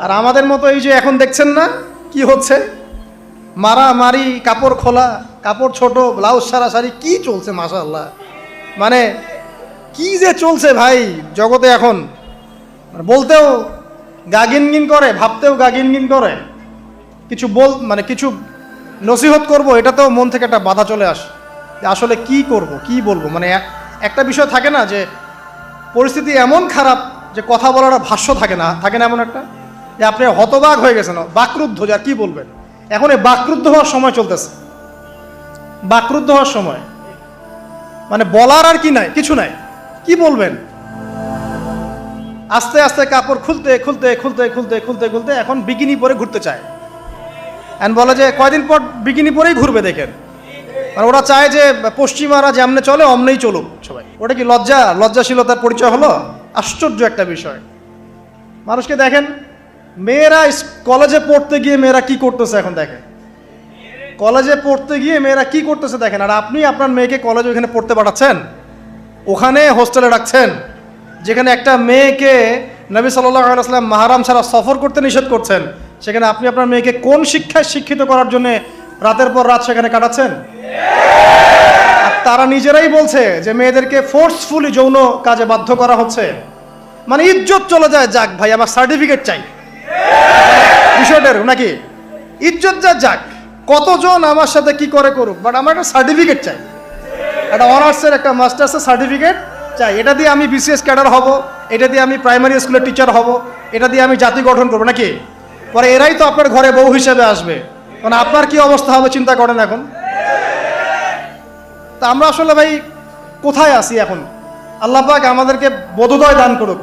আর আমাদের মতো এই যে এখন দেখছেন না কি হচ্ছে, মারামারি, কাপড় খোলা, কাপড় ছোট, ব্লাউজ সারাসারি, কি চলছে মাশাআল্লাহ। মানে কি যে চলছে ভাই জগতে এখন, মানে বলতেও গা গিনগিন করে, ভাবতেও গা গিনগিন করে। কিছু কিছু নসিহত করব, এটাতেও মন থেকে একটা বাধা চলে আসে যে আসলে কি করব, কি বলবো। মানে একটা বিষয় থাকে না যে পরিস্থিতি এমন খারাপ যে কথা বলার ভাষ্য থাকে না এমন একটা, যে আপনি হতবাক হয়ে গেছেন, বাকরুদ্ধ, যে আর কি বলবেন। এখন এই বাকরুদ্ধ হওয়ার সময় চলতেছে, বাকরুদ্ধ হওয়ার সময়, মানে বলার আর কি নাই, কিছু নাই, কি বলবেন। আস্তে আস্তে কাপড় খুলতে খুলতে খুলতে খুলতে খুলতে খুলতে এখন বিকিনি পরে ঘুরতে চায়, এন্ড বলে যে কয়দিন পর বিকিনি পরেই ঘুরবে দেখেন। মানে ওরা চায় যে পশ্চিমারা যেমনে চলে অমনেই চলুক সবাই। ওটা কি লজ্জাশীলতার পরিচয় হলো? আশ্চর্য একটা বিষয়। মানুষকে দেখেন, মেয়েরা কলেজে পড়তে গিয়ে মেয়েরা কি করতেছে এখন দেখেন, কলেজে পড়তে গিয়ে মেয়েরা কি করতেছে দেখেন। আর আপনি আপনার মেয়েকে কলেজে ওখানে পড়তে পাঠাচ্ছেন, ওখানে হোস্টেলে রাখছেন, যেখানে একটা মেয়েকে নবী সাল্লাল্লাহু আলাইহি ওয়াসাল্লাম মাহরাম ছাড়া সফর করতে নিষেধ করছেন, সেখানে আপনি আপনার মেয়েকে কোন শিক্ষায় শিক্ষিত করার জন্য রাতের পর রাত সেখানে কাটাচ্ছেন? আর তারা নিজেরাই বলছে যে মেয়েদেরকে ফোর্সফুলি যৌন কাজে বাধ্য করা হচ্ছে। মানে ইজ্জত চলে যায়, যাক ভাই আমার সার্টিফিকেট চাই, বিষয়টার নাকি ইজ্জত যাক, কতজন আমার সাথে কি করে করুক, বাট আমার একটা সার্টিফিকেট চাই, একটা অনার্সের একটা মাস্টার্সের সার্টিফিকেট চাই। এটা দিয়ে আমি বিসিএস ক্যাডার হব, এটা দিয়ে আমি প্রাইমারি স্কুলের টিচার হব, এটা দিয়ে আমি জাতি গঠন করবো নাকি। পরে এরাই তো আপনার ঘরে বউ হিসেবে আসবে, মানে আপনার কি অবস্থা হবে চিন্তা করেন এখন। তা আমরা আসলে ভাই কোথায় আছি এখন? আল্লাহ পাক আমাদেরকে বোধোদয় দান করুক।